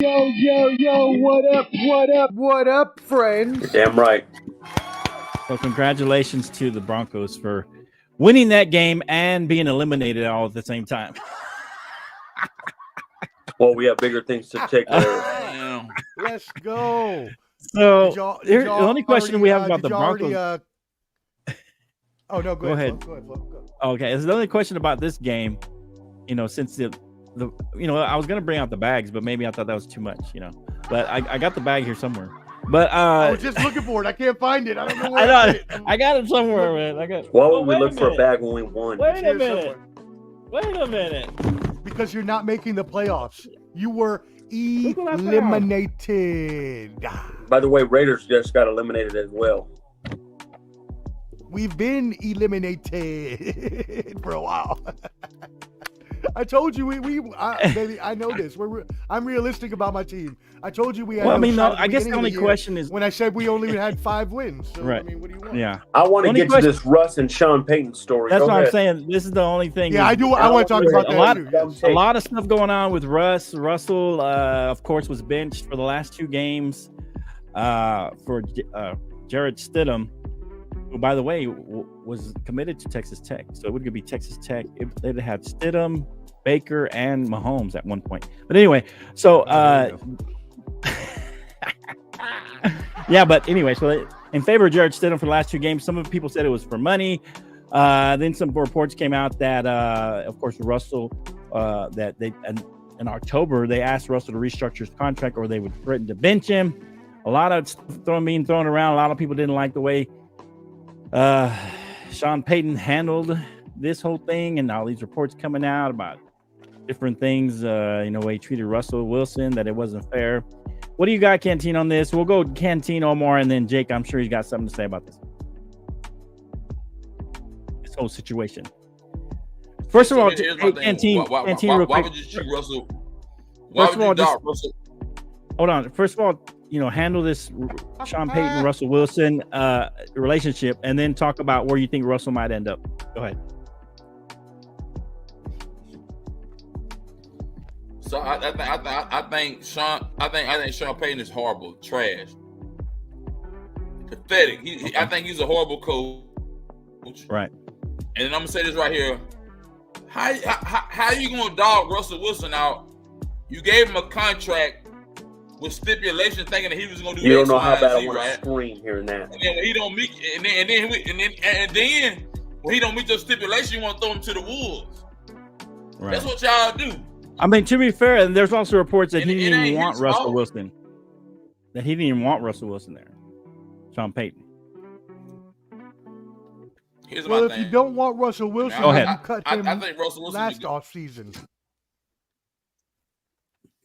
Yo, what up, friends? You're damn right. So congratulations to the Broncos for winning that game and being eliminated all at the same time. Well, we have bigger things to take care of. Let's go. So the only question we have about the Broncos. Oh no, go ahead. Go ahead. Okay, it's the only question about this game. Since the I was gonna bring out the bags, but maybe I thought that was too much. But I got the bag here somewhere. But I was just looking for it. I can't find it. I don't know where. I got it somewhere, man. Why would we look for a bag when we won? Wait a minute. Because you're not making the playoffs. You were eliminated. By the way, Raiders just got eliminated as well. We've been eliminated for a while. I told you baby, I know this. I'm realistic about my team. I told you we had. Well, I guess the only question is when I said we only had 5 wins. So, right. What do you want? Yeah. I want to get to this Russ and Sean Payton story. That's what I'm saying. This is the only thing. Yeah, I do. I want to talk about that too. Yes. A lot of stuff going on with Russ. Russell, of course, was benched for the last 2 games for Jared Stidham, who, by the way, was committed to Texas Tech. So it would be Texas Tech. They'd have Stidham, Baker, and Mahomes at one point. But anyway, so yeah, but anyway, so in favor of Jared Stidham for the last 2 games. Some of the people said it was for money. Then some reports came out that, of course, Russell, that they in October they asked Russell to restructure his contract, or they would threaten to bench him. A lot of stuff being thrown around. A lot of people didn't like the way Sean Payton handled this whole thing, and all these reports coming out about different things. Way he treated Russell Wilson, that it wasn't fair. What do you got, Canteen, on this? We'll go Canteen, Omar, and then Jake. I'm sure he's got something to say about this whole situation. First of all, Canteen, why real quick. would you choose Russell? Why First would you doubt Russell? Hold on. First of all, handle this Sean Payton, Russell Wilson relationship, and then talk about where you think Russell might end up. Go ahead. So I think Sean Payton is horrible, trash, pathetic. I think he's a horrible coach. Right. And then I'm gonna say this right here: how you gonna dog Russell Wilson out? You gave him a contract with stipulation, thinking that he was gonna do. You don't know how bad I want to scream here and there. And then when he don't meet, and then when he don't meet your stipulation, you want to throw him to the wolves. Right. That's what y'all do. I mean, to be fair, there's also reports that he didn't even want Russell Wilson. That he didn't even want Russell Wilson there. Sean Payton. Well, if you don't want Russell Wilson, go ahead. You cut him I think Russell Wilson last offseason.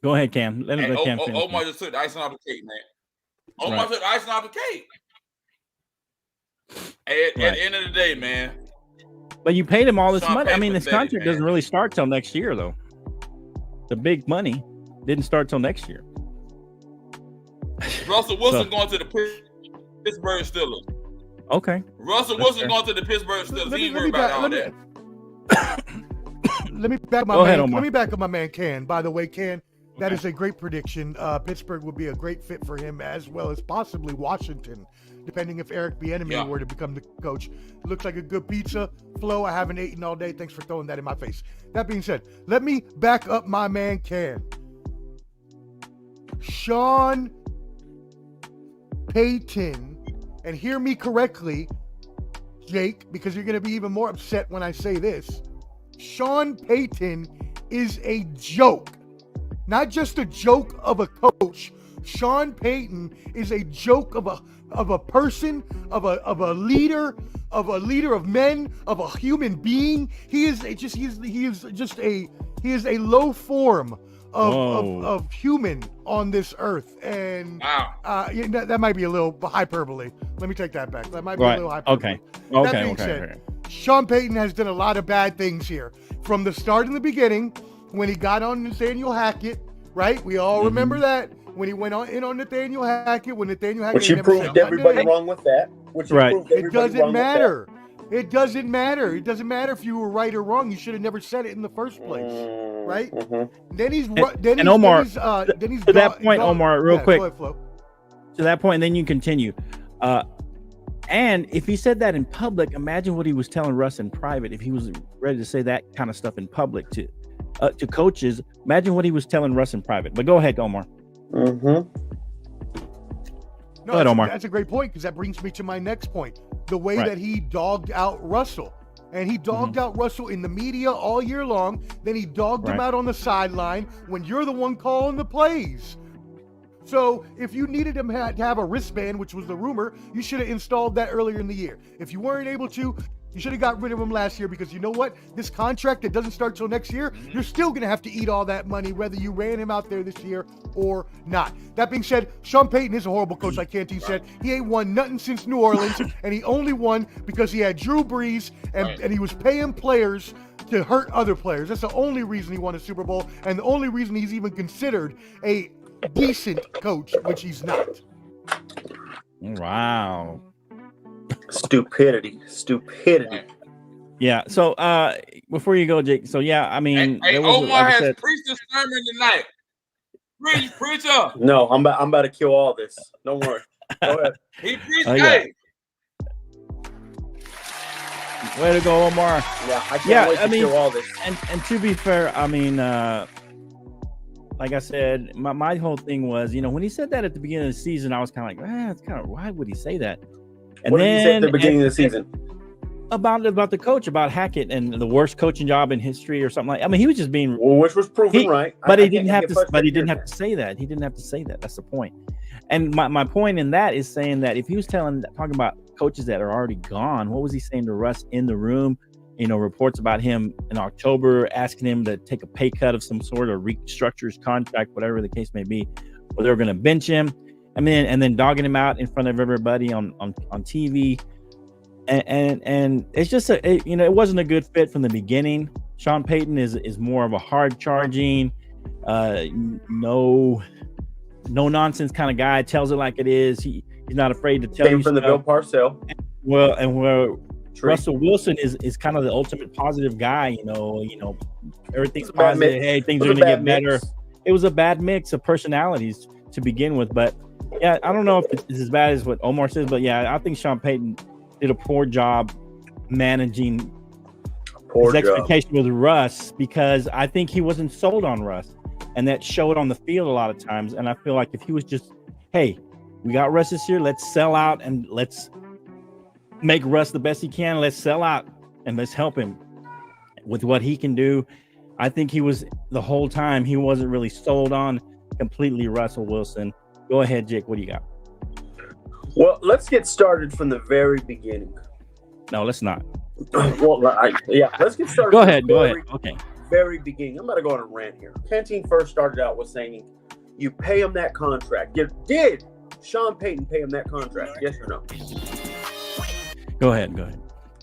Go ahead, Cam. Let Cam finish. Omar just took the icing off the cake, man. Omar took the icing off the cake. At the end of the day, man. But you paid him all this money. I mean, Payton this contract doesn't really start till next year, though. The big money didn't start till next year. Russell Wilson going to the Pittsburgh Steelers. Okay. Russell Wilson going to the Pittsburgh Steelers. He ain't worried about all that. Let me back up my man Ken. By the way, Ken, that is a great prediction. Pittsburgh would be a great fit for him, as well as possibly Washington, depending if Eric Bieniemy were to become the coach. Looks like a good pizza. Flo, I haven't eaten all day. Thanks for throwing that in my face. That being said, let me back up my man Ken. Sean Payton, and hear me correctly, Jake, because you're going to be even more upset when I say this. Sean Payton is a joke. Not just a joke of a coach. Sean Payton is a joke of a person, of a leader of men, of a human being. He is a low form of human on this earth. And that might be a little hyperbole. Let me take that back. That might be a little hyperbole. That being said, Sean Payton has done a lot of bad things here. From the start in the beginning, when he got on Nathaniel Hackett, right? We all remember that. When he went on Nathaniel Hackett, which he proved everybody wrong with that. It doesn't matter. It doesn't matter. It doesn't matter if you were right or wrong. You should have never said it in the first place. right? Mm-hmm. Then he's Omar, then he's to that point, Omar, real quick. Go ahead, Flo. To that point, and then you continue. And if he said that in public, imagine what he was telling Russ in private. If he was ready to say that kind of stuff in public to coaches, imagine what he was telling Russ in private. But go ahead, Omar. Mm-hmm. No, go ahead, Omar. That's a great point, because that brings me to my next point. The way that he dogged out Russell. And he dogged out Russell in the media all year long. Then he dogged him out on the sideline when you're the one calling the plays. So if you needed him to have a wristband, which was the rumor, you should have installed that earlier in the year. If you weren't able to, you should have got rid of him last year, because you know what? This contract that doesn't start till next year, you're still going to have to eat all that money, whether you ran him out there this year or not. That being said, Sean Payton is a horrible coach, like Canty said. He ain't won nothing since New Orleans, and he only won because he had Drew Brees, and he was paying players to hurt other players. That's the only reason he won a Super Bowl, and the only reason he's even considered a decent coach, which he's not. Wow. Stupidity. Yeah. So before you go, Jake. So yeah, I mean, Omar has preached this sermon tonight. Preacher. No, I'm about to kill all this. Don't worry. Go ahead. He preached. Way to go, Omar. Yeah, I can't wait to kill all this. And to be fair, I mean, like I said, my whole thing was, when he said that at the beginning of the season, I was kind of like, it's kind of, why would he say that? And what did he say at the beginning of the season? About the coach, about Hackett and the worst coaching job in history or something like. I mean, he was just being, which was proven right. But he didn't have to. But he didn't have to say that. He didn't have to say that. That's the point. And my point in that is saying that if he was talking about coaches that are already gone, what was he saying to Russ in the room? Reports about him in October, asking him to take a pay cut of some sort or restructure his contract, whatever the case may be, or they were going to bench him. And then dogging him out in front of everybody on TV. And it's just it wasn't a good fit from the beginning. Sean Payton is more of a hard charging, no nonsense kind of guy. Tells it like it is. He's not afraid to tell you. From the Bill Parcells. Russell Wilson is kind of the ultimate positive guy. Everything's positive. Hey, things are going to get better. It was a bad mix of personalities to begin with, but yeah, I don't know if it's as bad as what Omar says, but yeah, I think Sean Payton did a poor job managing his expectation with Russ, because I think he wasn't sold on Russ, and that showed on the field a lot of times. And I feel like if he was just, hey, we got Russ this year, let's sell out and let's make Russ the best he can. Let's sell out and let's help him with what he can do. I think he was, the whole time, he wasn't really sold on completely Russell Wilson. Go ahead, Jake. What do you got? Well, let's get started from the very beginning. No, let's not. Let's get started. Go ahead. Okay. Very beginning. I'm about to go on a rant here. Canteen first started out with saying, you pay him that contract. Did Sean Payton pay him that contract? Yes or no? Go ahead.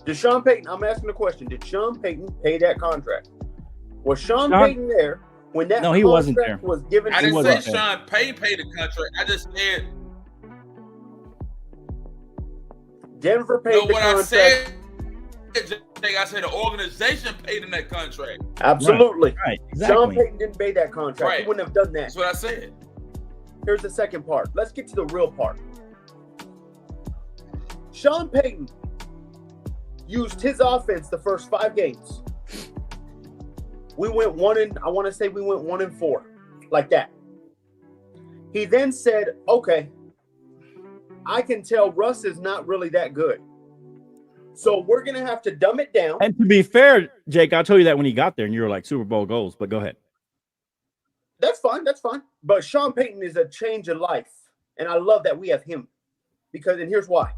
Did Sean Payton, I'm asking the question, did Sean Payton pay that contract? Was Sean Payton there when that he wasn't there. Was given? I didn't say Sean Payton paid the contract. I just said Denver paid the contract. I said the organization paid him that contract. Absolutely. Right. Exactly. Sean Payton didn't pay that contract. Right. He wouldn't have done that. That's what I said. Here's the second part. Let's get to the real part. Sean Payton used his offense the first 5 games. We went 1-4, like that. He then said, okay, I can tell Russ is not really that good. So we're going to have to dumb it down. And to be fair, Jake, I told you that when he got there and you were like Super Bowl goals, but go ahead. That's fine. But Sean Payton is a change of life. And I love that we have him. And here's why.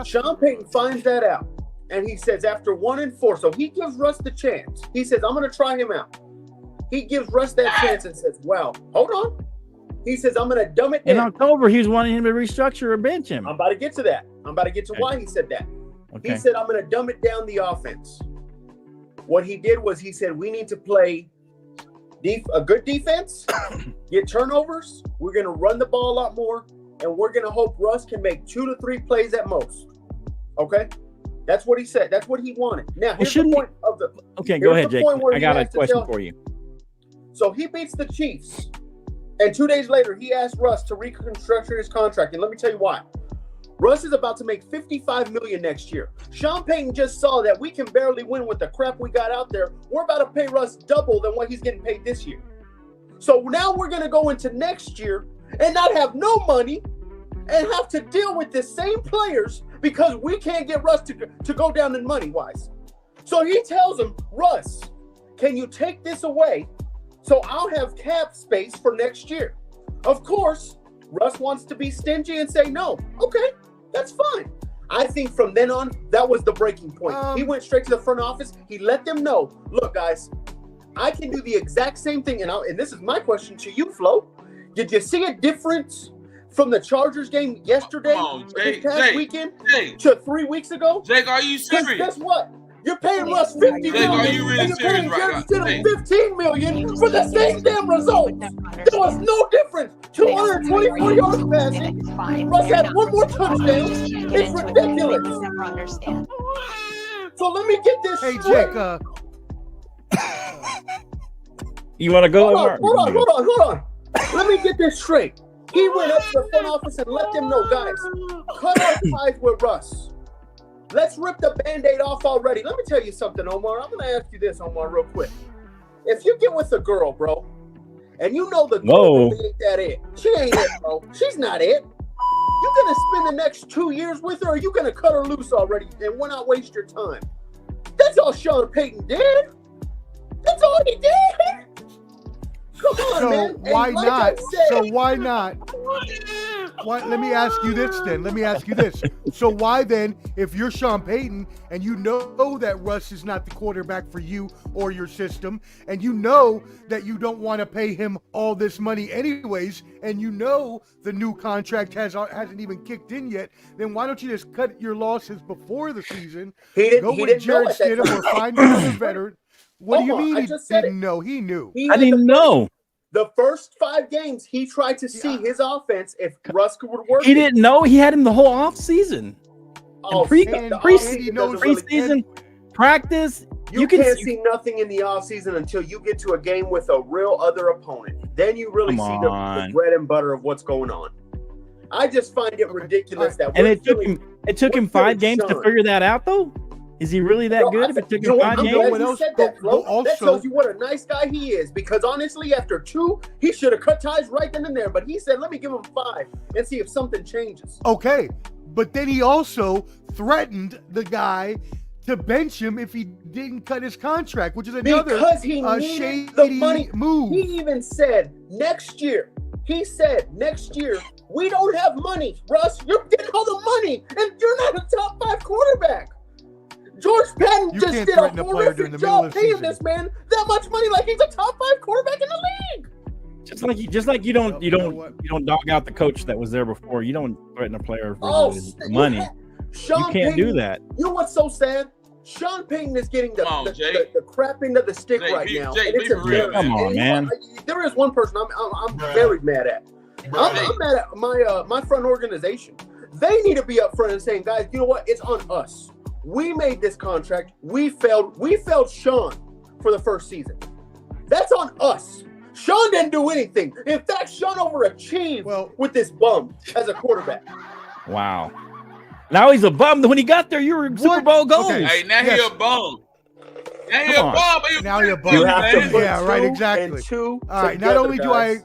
Sean Payton finds that out. And he says after 1-4, so he gives Russ the chance. He says, I'm going to try him out. He gives Russ that chance and says, wow, hold on. He says, I'm going to dumb it down. In October, he was wanting him to restructure or bench him. I'm about to get to that. I'm about to get to why he said that. Okay. He said, I'm going to dumb it down the offense. What he did was he said, we need to play a good defense, get turnovers. We're going to run the ball a lot more, and we're going to hope Russ can make 2 to 3 plays at most. Okay? That's what he said. That's what he wanted. Now, here's the point of the... Okay, go ahead, Jake. I got a question for you. So he beats the Chiefs. And 2 days later, he asked Russ to reconstruct his contract. And let me tell you why. Russ is about to make $55 million next year. Sean Payton just saw that we can barely win with the crap we got out there. We're about to pay Russ double than what he's getting paid this year. So now we're going to go into next year and not have no money and have to deal with the same players because we can't get Russ to go down in money-wise. So he tells him, Russ, can you take this away so I'll have cap space for next year? Of course, Russ wants to be stingy and say no. Okay, that's fine. I think from then on, that was the breaking point. He went straight to the front office. He let them know, look, guys, I can do the exact same thing. And this is my question to you, Flo. Did you see a difference from the Chargers game yesterday, this past weekend, to 3 weeks ago? Jake, are you serious? Guess what? You're paying Russ $50 million. Are you really and you're paying serious Jerry Kittle $15 million for the same damn result. There was no difference. 224 yards passing. Russ had one more touchdown. It's ridiculous. So let me get this Hey, straight. Jake. You want to go? Hold on. Let me get this straight. He went up to the front office and let them know, guys, cut our ties with Russ. Let's rip the Band-Aid off already. Let me tell you something, Omar. I'm going to ask you this, Omar, real quick. If you get with a girl, bro, and you know the girl really ain't that it. She ain't it, bro. She's not it. You going to spend the next 2 years with her, or you going to cut her loose already and why not waste your time? That's all Sean Payton did. That's all he did. Come on, So man. why Like not? I said, Why not? Let me ask you this. So why then, if you're Sean Payton and you know that Russ is not the quarterback for you or your system, and you know that you don't want to pay him all this money anyways, and you know the new contract hasn't even kicked in yet, then why don't you just cut your losses before the season? Go with Jared Stidham or find another veteran. What do you mean he didn't know? He knew. I didn't know. The first 5 games, he tried to see his offense if Russ would work. He didn't know. He had him the whole off season. Preseason practice. You can't see nothing in the offseason until you get to a game with a real other opponent. Then you really see the bread and butter of what's going on. I just find it ridiculous that. And it took him 5 games to figure that out, though. Is he really that good? If it took him 5 games, that tells you what a nice guy he is. Because honestly, after 2, he should have cut ties right then and there. But he said, "Let me give him 5 and see if something changes." Okay, but then he also threatened the guy to bench him if he didn't cut his contract, which is another shady the money move. He even said next year. He said next year we don't have money, Russ. You're getting all the money, and you're not a top 5 quarterback. George Patton just did a horrific job paying this man that much money, like he's a top 5 quarterback in the league. Just like you don't dog out the coach that was there before. You don't threaten a player for his money. You can't do that. You know what's so sad? Sean Payton is getting the crap end of the stick right now. Come on, man. There is one person I'm very mad at. I'm mad at my front organization. They need to be up front and saying, guys, you know what? It's on us. We made this contract. We failed Sean for the first season. That's on us. Sean didn't do anything. In fact, Sean overachieved with this bum as a quarterback. Wow. Now he's a bum. When he got there, you were Super Bowl gold. Okay. Hey, now he a bum. Now he a bum. Now you're a bum. Yeah, right, exactly. All right, not only do I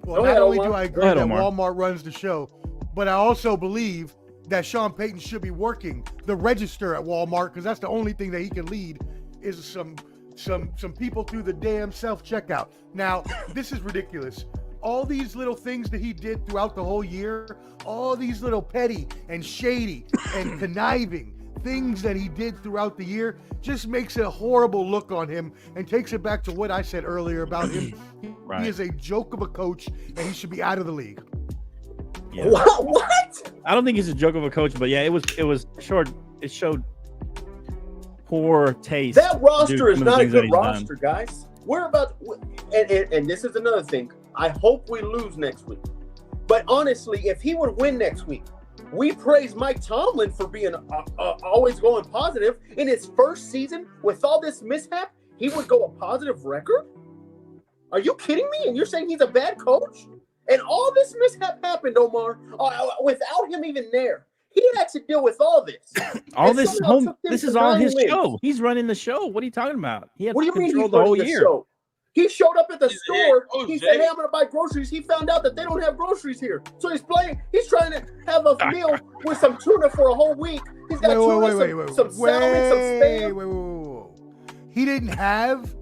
agree that Walmart runs the show, but I also believe that Sean Payton should be working the register at Walmart, because that's the only thing that he can lead is some people through the damn self-checkout. Now, this is ridiculous. All these little things that he did throughout the whole year, all these little petty and shady and conniving things that he did throughout the year just makes a horrible look on him and takes it back to what I said earlier about him. Right. He is a joke of a coach, and he should be out of the league. Yeah. What? I don't think he's a joke of a coach, but yeah, it was short. It showed poor taste. That roster is not a good roster, guys. We're about, and this is another thing. I hope we lose next week. But honestly, if he would win next week, we praise Mike Tomlin for being always going positive. In his first season, with all this mishap, he would go a positive record? Are you kidding me? And you're saying he's a bad coach? And all this mishap happened, Omar, without him even there. He had to deal with all this. This is all his show. He's running the show. What are you talking about? He had what do you mean he's the whole running the year. show? He showed up at the store. He said, "Hey, I'm gonna buy groceries." He found out that they don't have groceries here, so he's trying to have a meal with some tuna for a whole week. He's got some salmon, some spam. Wait. He didn't have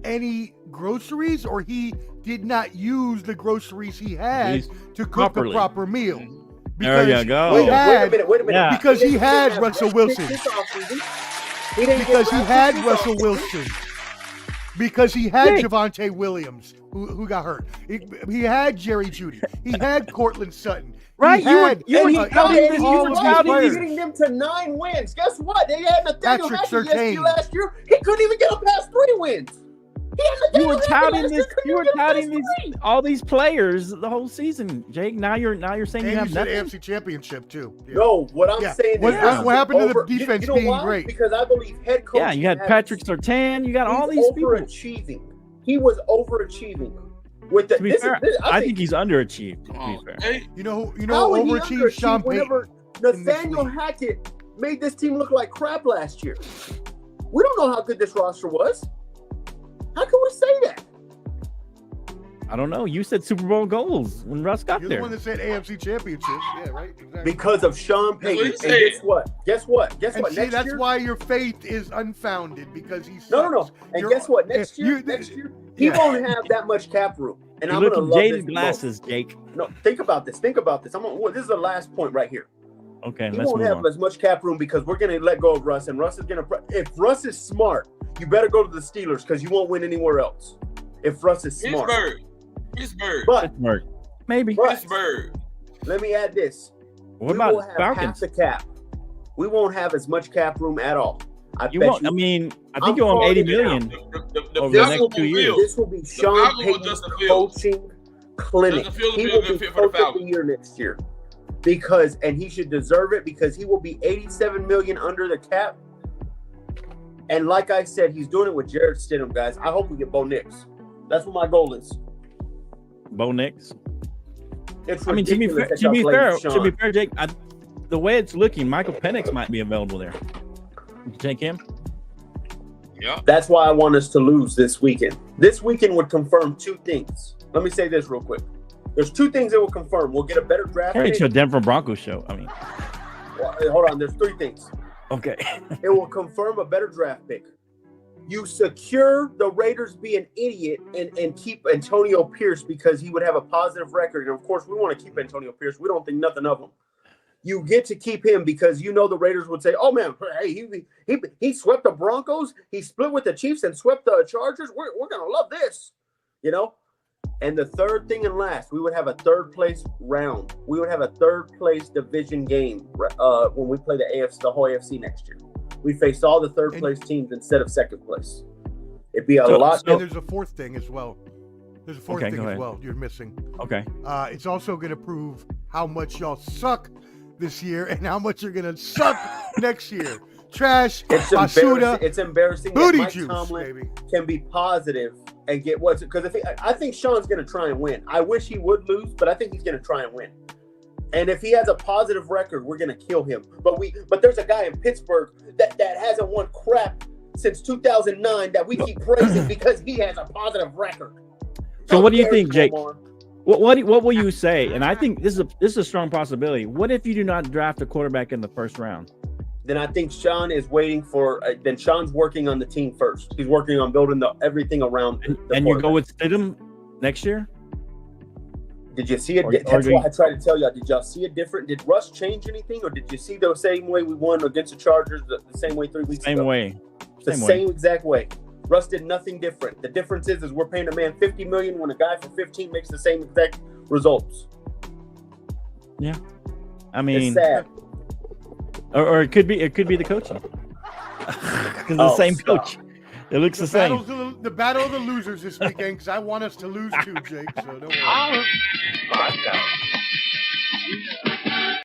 any groceries, or he did not use the groceries he had to cook the proper meal. There you go. Wait a minute. Yeah. Because he had Russell Wilson. Because he had Russell Wilson. Because he had Javonte Williams, who got hurt. He had Jerry Jeudy. He had Cortland Sutton. Right, you were getting them to 9 wins. Guess what? They had Nathaniel Hackett last year. He couldn't even get them past 3 wins. You were touting all these players the whole season, Jake. Now you're saying you have nothing. AFC Championship too. Yeah. No, what I'm saying is what happened to the defense being great? Because I believe head coach. Yeah, you had Patrick Surtain. You got all these people. Overachieving. He was overachieving. With the, to be fair, I think he's underachieved. To be fair, you know, overachieved Sean Payton. Nathaniel Hackett made this team look like crap last year. We don't know how good this roster was. How can we say that? I don't know. You said Super Bowl goals when Russ got You're there. the one that said AFC Championship. Yeah, right. Exactly. Because of Sean Payton. And guess what? See, that's why your faith is unfounded, because he's no. And guess what? Next year, he won't have that much cap room. And I'm gonna love jaded glasses, Jake. No, think about this. This is the last point right here. Okay, he won't have as much cap room because we're gonna let go of Russ, and Russ is gonna. If Russ is smart, you better go to the Steelers because you won't win anywhere else. If Russ is smart, Pittsburgh, maybe Pittsburgh. Let me add this. What about Falcons? Half the cap. We won't have as much cap room at all. I think you'll own $80 million over the next 2 years. This will be Sean Payton's coaching clinic. He will be coach of the year next year. And he should deserve it because he will be $87 million under the cap. And like I said, he's doing it with Jarrett Stidham, guys. I hope we get Bo Nix. That's what my goal is. Bo Nix. To be fair, Jake, the way it's looking, Michael Penix might be available there. You take him? Yeah. That's why I want us to lose this weekend. This weekend would confirm 2 things. Let me say this real quick. There's 2 things that will confirm. We'll get a better draft pick. It's a Denver Broncos show. Hold on. There's 3 things. Okay. It will confirm a better draft pick. You secure the Raiders be an idiot and keep Antonio Pierce because he would have a positive record. And, of course, we want to keep Antonio Pierce. We don't think nothing of him. You get to keep him because you know the Raiders would say, "Oh man, hey, he swept the Broncos, he split with the Chiefs and swept the Chargers. We're gonna love this," you know. And the third thing and last, we would have a 3rd place round. We would have a 3rd place division game when we play the whole AFC next year. We face all the 3rd place teams instead of 2nd place. It'd be a lot. And there's a 4th thing as well. There's a 4th thing as well you're missing. Okay. It's also going to prove how much y'all suck this year and how much you're gonna suck next year. Trash, Basuda, it's embarrassing booty that Mike juice, Tomlin baby. can be positive and get what's because I think Sean's gonna try and win. I wish he would lose, but I think he's gonna try and win. And if he has a positive record, we're gonna kill him. But there's a guy in Pittsburgh that hasn't won crap since 2009 that we keep praising because he has a positive record. So what do you think, Jake? What will you say? And I think this is a strong possibility. What if you do not draft a quarterback in the 1st round? Then I think Sean is waiting for. Then Sean's working on the team first. He's working on building everything around. And you go with Stidham next year? Did you see it? That's why I tried to tell y'all. Did y'all see it different? Did Russ change anything, or did you see the same way we won against the Chargers? The same way 3 weeks ago. Same way. The same exact way. Russ did nothing different. The difference is we're paying a man $50 million when a guy for 15 makes the same exact results. Yeah, I mean, it's sad. Or it could be the coaching because the same coach. It looks the same. The battle of the losers this weekend because I want us to lose too, Jake. So don't worry.